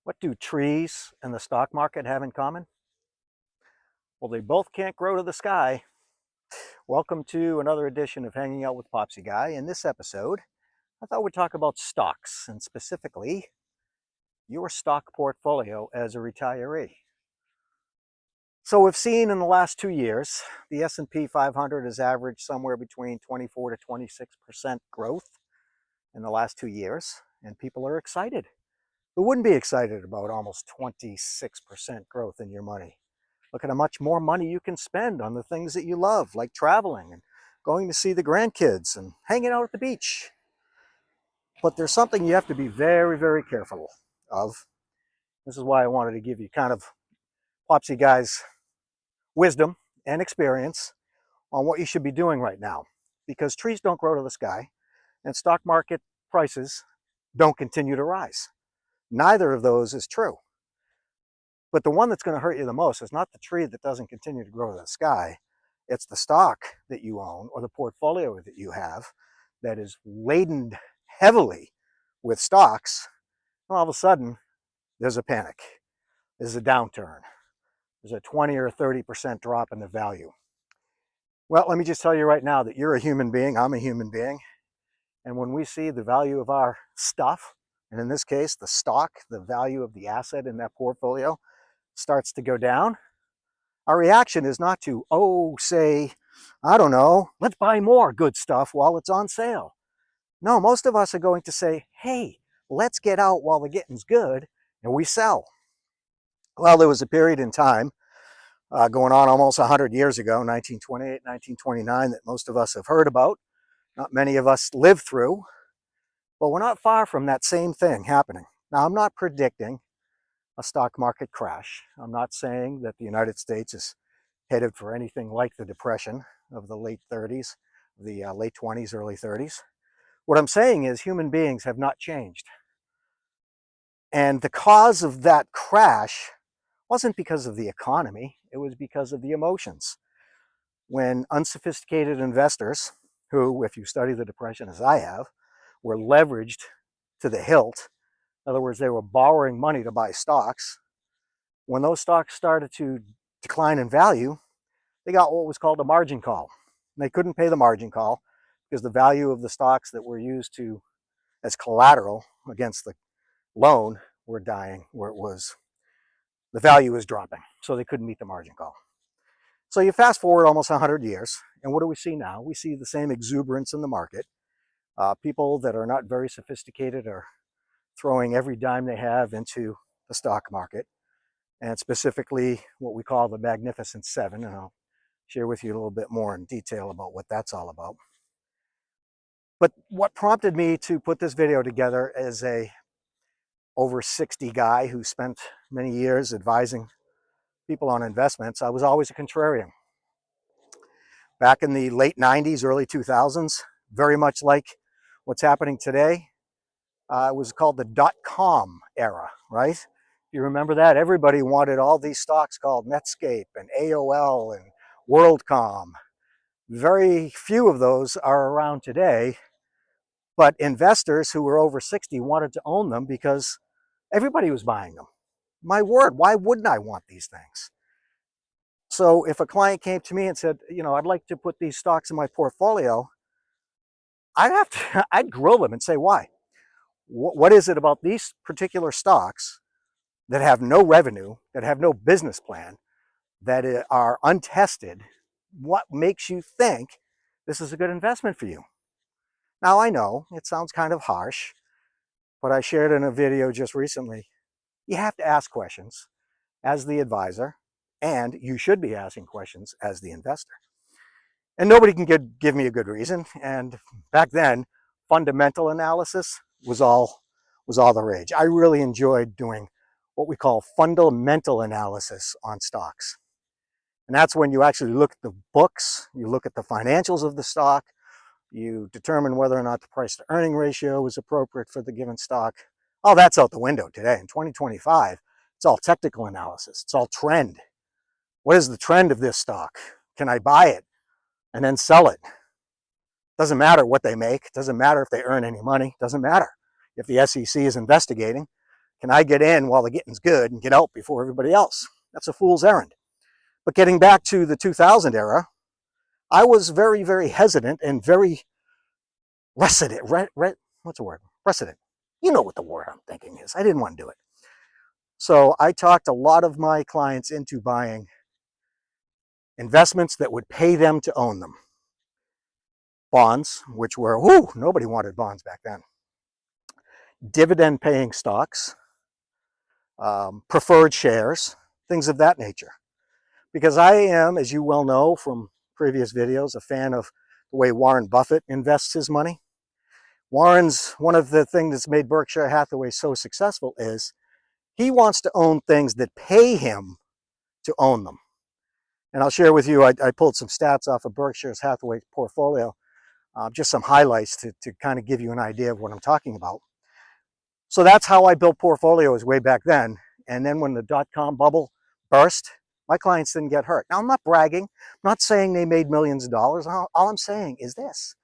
What do trees and the stock market have in common? Well, they both can't grow to the sky. Welcome to another edition of Hanging Out with Popsy Guy. In this episode, I thought we'd talk about stocks, and specifically your stock portfolio as a retiree. So we've seen in the last 2 years, the S&P 500 has averaged somewhere between 24 to 26% growth in the last 2 years, and people are excited. Who wouldn't be excited about almost 26% growth in your money? Look at how much more money you can spend on the things that you love, like traveling and going to see the grandkids and hanging out at the beach. But there's something you have to be very, very careful of. This is why I wanted to give you kind of Popsy Guy's wisdom and experience on what you should be doing right now. Because trees don't grow to the sky and stock market prices don't continue to rise. Neither of those is true. But the one that's going to hurt you the most is not the tree that doesn't continue to grow to the sky. It's the stock that you own or the portfolio that you have that is laden heavily with stocks. All of a sudden, there's a panic. There's a downturn. There's a 20 or 30% drop in the value. Well, let me just tell you right now that you're a human being. I'm a human being. And when we see the value of our stuff, and in this case, the stock, the value of the asset in that portfolio, starts to go down, our reaction is not to, say, I don't know, let's buy more good stuff while it's on sale. No, most of us are going to say, hey, let's get out while the getting's good, and we sell. Well, there was a period in time going on almost 100 years ago, 1928, 1929, that most of us have heard about. Not many of us lived through, but we're not far from that same thing happening. Now, I'm not predicting a stock market crash. I'm not saying that the United States is headed for anything like the Depression of the late 30s, the late 20s, early 30s. What I'm saying is human beings have not changed. And the cause of that crash wasn't because of the economy, it was because of the emotions. When unsophisticated investors, who, if you study the Depression as I have, were leveraged to the hilt, in other words, they were borrowing money to buy stocks. When those stocks started to decline in value, they got what was called a margin call. And they couldn't pay the margin call because the value of the stocks that were used as collateral against the loan were dying, where the value was dropping. So they couldn't meet the margin call. So you fast forward almost 100 years, and what do we see now? We see the same exuberance in the market. People that are not very sophisticated are throwing every dime they have into the stock market, and specifically what we call the Magnificent Seven, and I'll share with you a little bit more in detail about what that's all about. But what prompted me to put this video together as a over 60 guy who spent many years advising people on investments, I was always a contrarian. Back in the late 90s, early 2000s, very much like what's happening today, it was called the dot-com era, right? If you remember that, everybody wanted all these stocks called Netscape and AOL and WorldCom. Very few of those are around today, but investors who were over 60 wanted to own them because everybody was buying them. My word, why wouldn't I want these things? So if a client came to me and said, I'd like to put these stocks in my portfolio, I'd grill them and say, why? What is it about these particular stocks that have no revenue, that have no business plan, that are untested? What makes you think this is a good investment for you? Now, I know it sounds kind of harsh, but I shared in a video just recently, you have to ask questions as the advisor, and you should be asking questions as the investor. And nobody can give me a good reason. And back then, fundamental analysis was all the rage. I really enjoyed doing what we call fundamental analysis on stocks. And that's when you actually look at the books, you look at the financials of the stock, you determine whether or not the price to earning ratio is appropriate for the given stock. All that's out the window today. In 2025, it's all technical analysis. It's all trend. What is the trend of this stock? Can I buy it and then sell it? Doesn't matter what they make. Doesn't matter if they earn any money. Doesn't matter if the SEC is investigating. Can I get in while the getting's good and get out before everybody else? That's a fool's errand. But getting back to the 2000 era, I was very, very hesitant and very reticent. What's the word? Reticent. You know what the word I'm thinking is. I didn't want to do it. So I talked a lot of my clients into buying investments that would pay them to own them. Bonds, which were, nobody wanted bonds back then. Dividend paying stocks, preferred shares, things of that nature. Because I am, as you well know from previous videos, a fan of the way Warren Buffett invests his money. One of the things that's made Berkshire Hathaway so successful is he wants to own things that pay him to own them. And I'll share with you, I pulled some stats off of Berkshire Hathaway's portfolio, just some highlights to kind of give you an idea of what I'm talking about. So that's how I built portfolios way back then. And then when the dot-com bubble burst, my clients didn't get hurt. Now, I'm not bragging. I'm not saying they made millions of dollars. All I'm saying is this.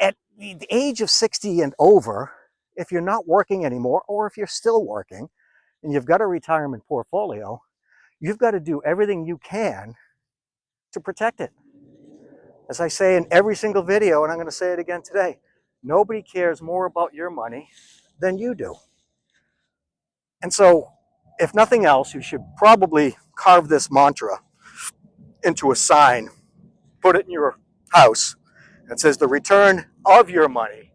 At the age of 60 and over, if you're not working anymore, or if you're still working, and you've got a retirement portfolio, you've got to do everything you can to protect it. As I say in every single video, and I'm going to say it again today, nobody cares more about your money than you do. And so, if nothing else, you should probably carve this mantra into a sign, put it in your house, that says the return of your money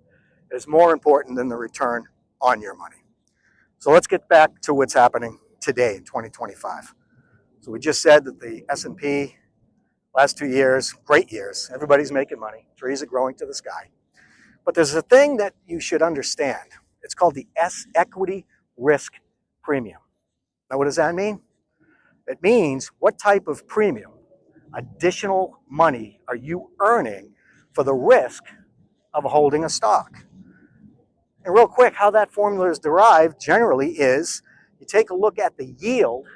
is more important than the return on your money. So let's get back to what's happening today in 2025. So we just said that the S&P last 2 years, great years. Everybody's making money. Trees are growing to the sky. But there's a thing that you should understand. It's called the equity risk premium. Now, what does that mean? It means what type of premium, additional money, are you earning for the risk of holding a stock? And real quick, how that formula is derived generally is you take a look at the yield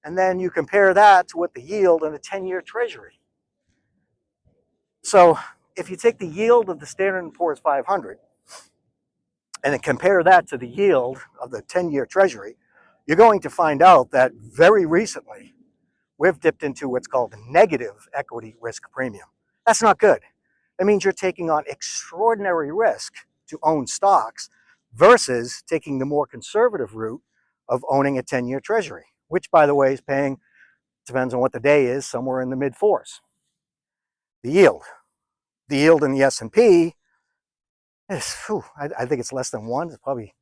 and then you compare that to what the yield in a 10-year treasury. So if you take the yield of the Standard & Poor's 500 and then compare that to the yield of the 10-year treasury, you're going to find out that very recently we've dipped into what's called negative equity risk premium. That's not good. That means you're taking on extraordinary risk to own stocks versus taking the more conservative route of owning a 10-year treasury, which, by the way, is paying, depends on what the day is, somewhere in the mid-4s. The yield in the S&P is, I think it's less than 1. It's probably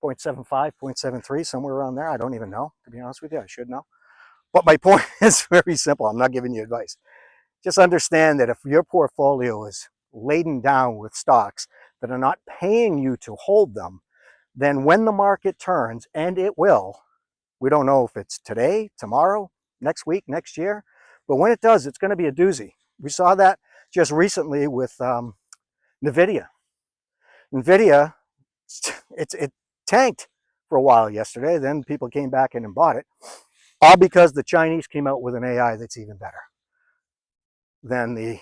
0.75, 0.73, somewhere around there. I don't even know, to be honest with you. I should know. But my point is very simple. I'm not giving you advice. Just understand that if your portfolio is laden down with stocks that are not paying you to hold them, then when the market turns, and it will, we don't know if it's today, tomorrow, next week, next year, but when it does, it's going to be a doozy. We saw that just recently with NVIDIA. NVIDIA, it tanked for a while yesterday. Then people came back in and bought it, all because the Chinese came out with an AI that's even better than the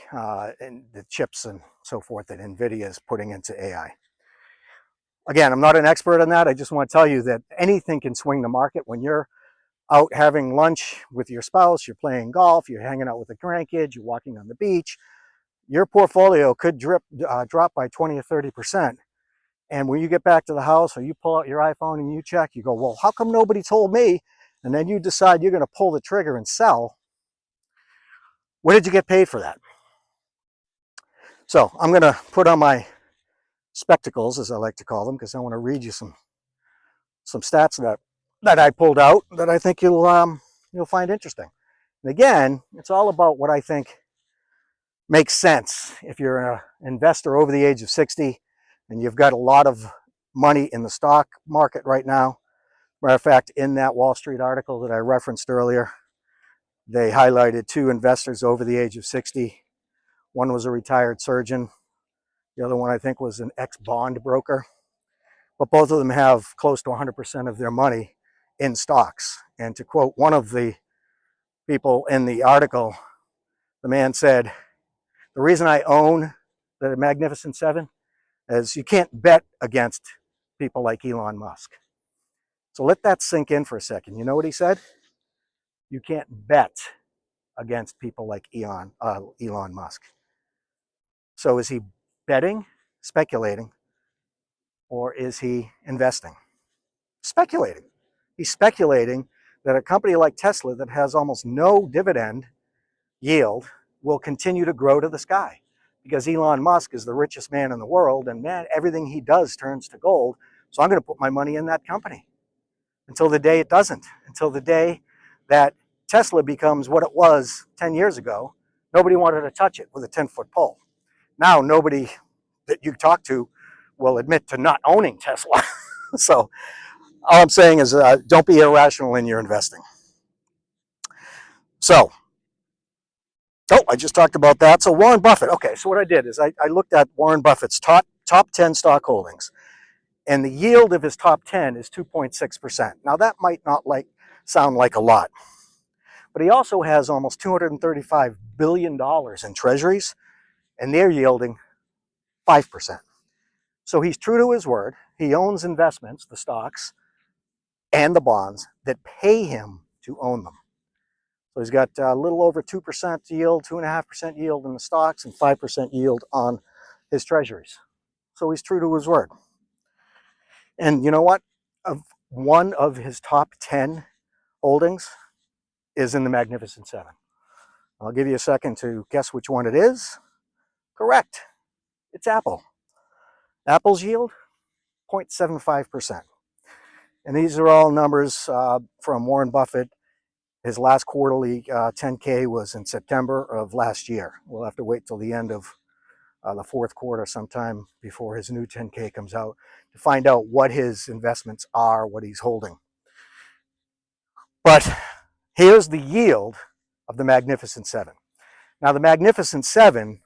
chips and so forth that NVIDIA is putting into AI. Again, I'm not an expert on that. I just want to tell you that anything can swing the market. When you're out having lunch with your spouse, you're playing golf, you're hanging out with the grandkids, you're walking on the beach, your portfolio could drop by 20 or 30%. And when you get back to the house or you pull out your iPhone and you check, you go, well, how come nobody told me? And then you decide you're going to pull the trigger and sell. What did you get paid for that? So I'm going to put on my spectacles, as I like to call them, because I want to read you some stats that I pulled out that I think you'll find interesting. And again, it's all about what I think makes sense if you're an investor over the age of 60 and you've got a lot of money in the stock market right now. Matter of fact, in that Wall Street article that I referenced earlier, they highlighted 2 investors over the age of 60. One was a retired surgeon. The other one, I think, was an ex-bond broker. But both of them have close to 100% of their money in stocks. And to quote one of the people in the article, the man said, the reason I own the Magnificent Seven is you can't bet against people like Elon Musk. So let that sink in for a second. You know what he said? You can't bet against people like Elon Musk. So is he betting, speculating, or is he investing? Speculating. He's speculating that a company like Tesla that has almost no dividend yield will continue to grow to the sky because Elon Musk is the richest man in the world, and man, everything he does turns to gold. So I'm going to put my money in that company until the day it doesn't, until the day that Tesla becomes what it was 10 years ago. Nobody wanted to touch it with a 10-foot pole. Now nobody that you talk to will admit to not owning Tesla. So all I'm saying is don't be irrational in your investing. So, I just talked about that. So Warren Buffett. Okay, so what I did is I looked at Warren Buffett's top 10 stock holdings, and the yield of his top 10 is 2.6%. Now that might not sound like a lot, but he also has almost $235 billion in treasuries, and they're yielding 5%. So he's true to his word. He owns investments, the stocks, and the bonds that pay him to own them. So he's got a little over 2% yield, 2.5% yield in the stocks, and 5% yield on his treasuries. So he's true to his word. And you know what? One of his top 10 holdings is in the Magnificent Seven. I'll give you a second to guess which one it is. Correct. It's Apple. Apple's yield, 0.75%. And these are all numbers from Warren Buffett. His last quarterly 10K was in September of last year. We'll have to wait till the end of the fourth quarter sometime before his new 10K comes out to find out what his investments are, what he's holding. But here's the yield of the Magnificent Seven. Now the Magnificent Seven,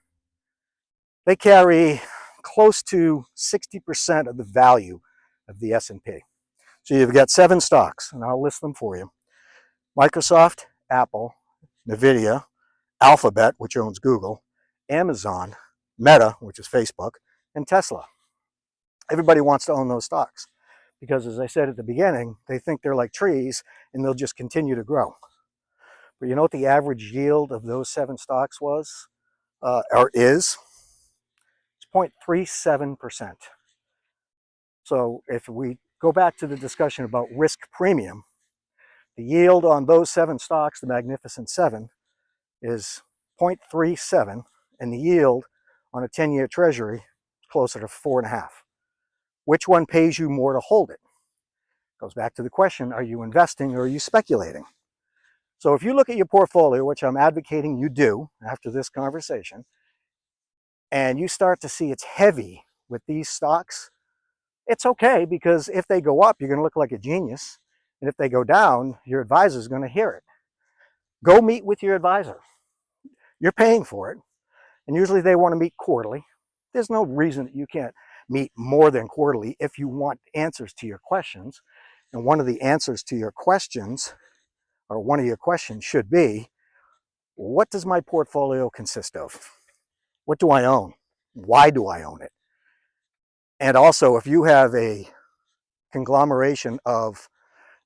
they carry close to 60% of the value of the S&P. So you've got 7 stocks, and I'll list them for you. Microsoft, Apple, Nvidia, Alphabet, which owns Google, Amazon, Meta, which is Facebook, and Tesla. Everybody wants to own those stocks because, as I said at the beginning, they think they're like trees and they'll just continue to grow. But you know what the average yield of those 7 stocks was, or is? It's 0.37%. So if we go back to the discussion about risk premium, the yield on those 7 stocks, the Magnificent Seven, is 0.37, and the yield on a 10-year treasury is closer to 4.5. Which one pays you more to hold it? Goes back to the question, are you investing or are you speculating? So if you look at your portfolio, which I'm advocating you do after this conversation, and you start to see it's heavy with these stocks, it's okay, because if they go up, you're going to look like a genius. And if they go down, your advisor is going to hear it. Go meet with your advisor. You're paying for it. And usually they want to meet quarterly. There's no reason that you can't meet more than quarterly if you want answers to your questions. And one of the answers to your questions, or one of your questions should be, what does my portfolio consist of? What do I own? Why do I own it? And also, if you have a conglomeration of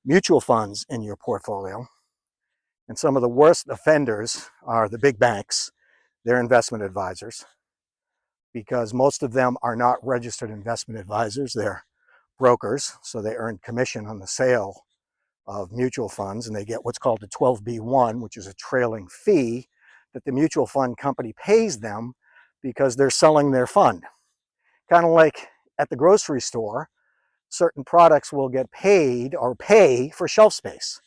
mutual funds in your portfolio, and some of the worst offenders are the big banks, they're investment advisors, because most of them are not registered investment advisors. They're brokers, so they earn commission on the sale of mutual funds, and they get what's called a 12B1, which is a trailing fee that the mutual fund company pays them because they're selling their fund. Kind of like at the grocery store, certain products will get paid or pay for shelf space,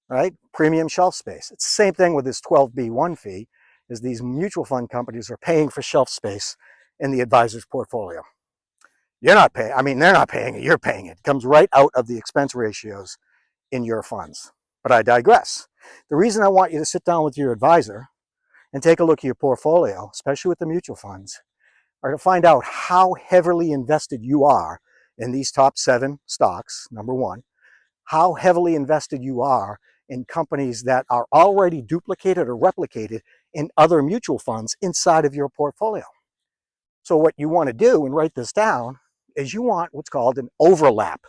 right? Premium shelf space. It's the same thing with this 12B1 fee, is these mutual fund companies are paying for shelf space in the advisor's portfolio. You're not paying, I mean, they're not paying it, you're paying it. It comes right out of the expense ratios in your funds. But I digress. The reason I want you to sit down with your advisor and take a look at your portfolio, especially with the mutual funds, are to find out how heavily invested you are in these top 7 stocks, number one, how heavily invested you are in companies that are already duplicated or replicated in other mutual funds inside of your portfolio. So what you want to do, and write this down, is you want what's called an overlap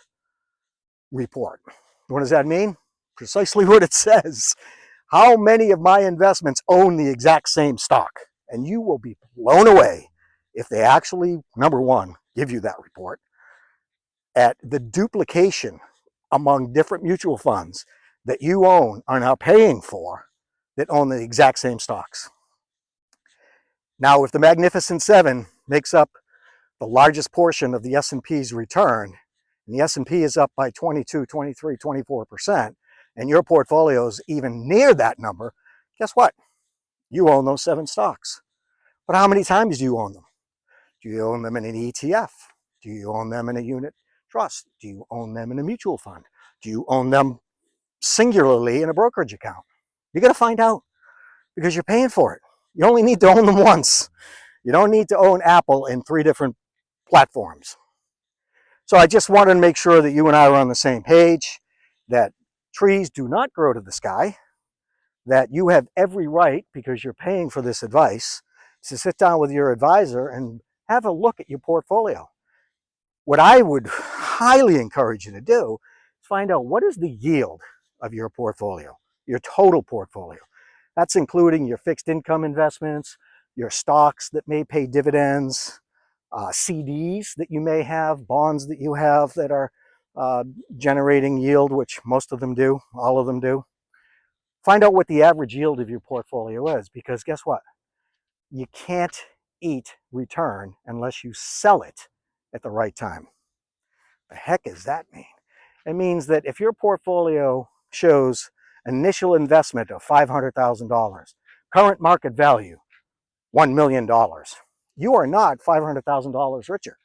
report. What does that mean? Precisely what it says. How many of my investments own the exact same stock? And you will be blown away if they actually, number one, give you that report, at the duplication among different mutual funds that you own are now paying for that own the exact same stocks. Now, if the Magnificent Seven makes up the largest portion of the S&P's return, and the S&P is up by 22, 23, 24%, and your portfolio is even near that number, guess what? You own those 7 stocks. But how many times do you own them? Do you own them in an ETF? Do you own them in a unit trust? Do you own them in a mutual fund? Do you own them singularly in a brokerage account? You got to find out, because you're paying for it. You only need to own them once. You don't need to own Apple in 3 different platforms. So I just wanted to make sure that you and I were on the same page, that trees do not grow to the sky, that you have every right, because you're paying for this advice, to sit down with your advisor and have a look at your portfolio. What I would highly encourage you to do is find out what is the yield of your portfolio, your total portfolio. That's including your fixed income investments, your stocks that may pay dividends, CDs that you may have, bonds that you have that are generating yield, which most of them do, all of them do. Find out what the average yield of your portfolio is, because guess what? You can't eat return unless you sell it at the right time. The heck does that mean? It means that if your portfolio shows initial investment of $500,000, current market value $1 million, you are not $500,000 richer.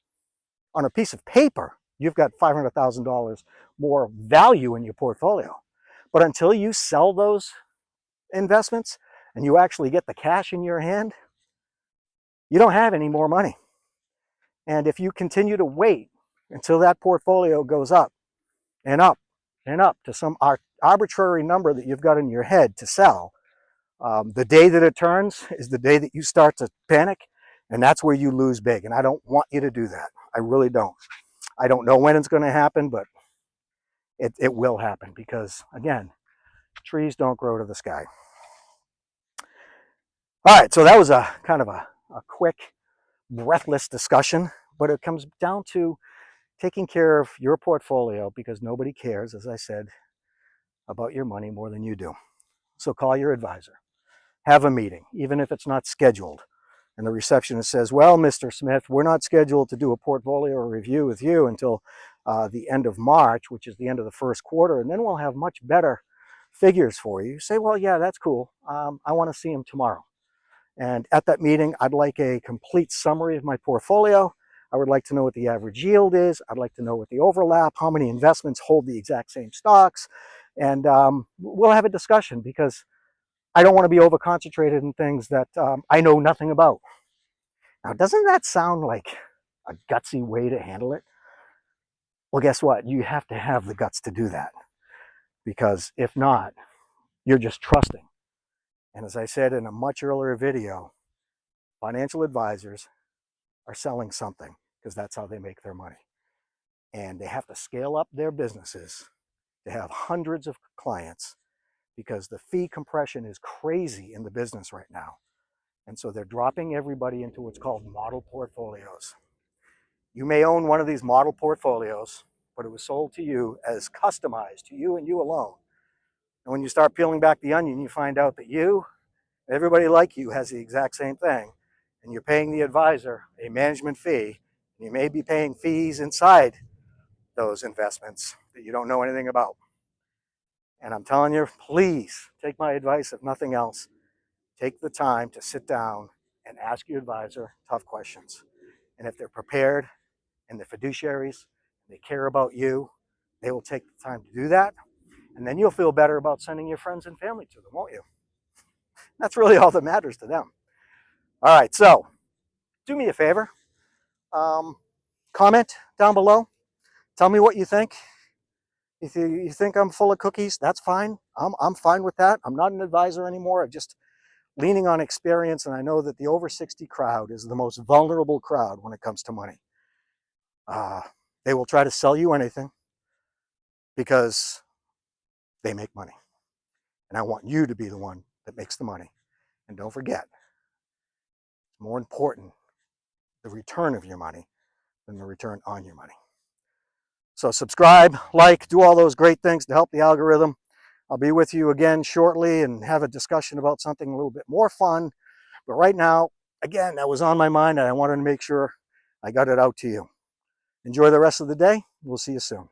On a piece of paper, you've got $500,000 more value in your portfolio. But until you sell those investments and you actually get the cash in your hand, you don't have any more money. And if you continue to wait until that portfolio goes up and up and up to some arbitrary number that you've got in your head to sell, the day that it turns is the day that you start to panic, and that's where you lose big. And I don't want you to do that. I really don't. I don't know when it's going to happen, but it will happen, because, again, trees don't grow to the sky. All right, so that was a kind of a quick, breathless discussion, but it comes down to taking care of your portfolio, because nobody cares, as I said, about your money more than you do. So call your advisor. Have a meeting, even if it's not scheduled. And the receptionist says, well, Mr. Smith, we're not scheduled to do a portfolio review with you until the end of March, which is the end of the first quarter, and then we'll have much better figures for you. You say, well, yeah, that's cool. I want to see him tomorrow. And at that meeting, I'd like a complete summary of my portfolio. I would like to know what the average yield is. I'd like to know what the overlap, how many investments hold the exact same stocks. And we'll have a discussion, because I don't want to be over-concentrated in things that I know nothing about. Now, doesn't that sound like a gutsy way to handle it? Well, guess what? You have to have the guts to do that, because if not, you're just trusting. And as I said in a much earlier video, financial advisors are selling something, because that's how they make their money. And they have to scale up their businesses to have hundreds of clients, because the fee compression is crazy in the business right now. And so they're dropping everybody into what's called model portfolios. You may own one of these model portfolios, but it was sold to you as customized to you and you alone. And when you start peeling back the onion, you find out that you, everybody like you, has the exact same thing. And you're paying the advisor a management fee. And you may be paying fees inside those investments that you don't know anything about. And I'm telling you, please take my advice, if nothing else. Take the time to sit down and ask your advisor tough questions. And if they're prepared and they're fiduciaries, they care about you, they will take the time to do that. And then you'll feel better about sending your friends and family to them, won't you? That's really all that matters to them. All right, so do me a favor. Comment down below. Tell me what you think. If you think I'm full of cookies, that's fine. I'm fine with that. I'm not an advisor anymore. I'm just leaning on experience, and I know that the over 60 crowd is the most vulnerable crowd when it comes to money. They will try to sell you anything because they make money. And I want you to be the one that makes the money. And don't forget, it's more important the return of your money than the return on your money. So subscribe, like, do all those great things to help the algorithm. I'll be with you again shortly and have a discussion about something a little bit more fun. But right now, again, that was on my mind and I wanted to make sure I got it out to you. Enjoy the rest of the day. We'll see you soon.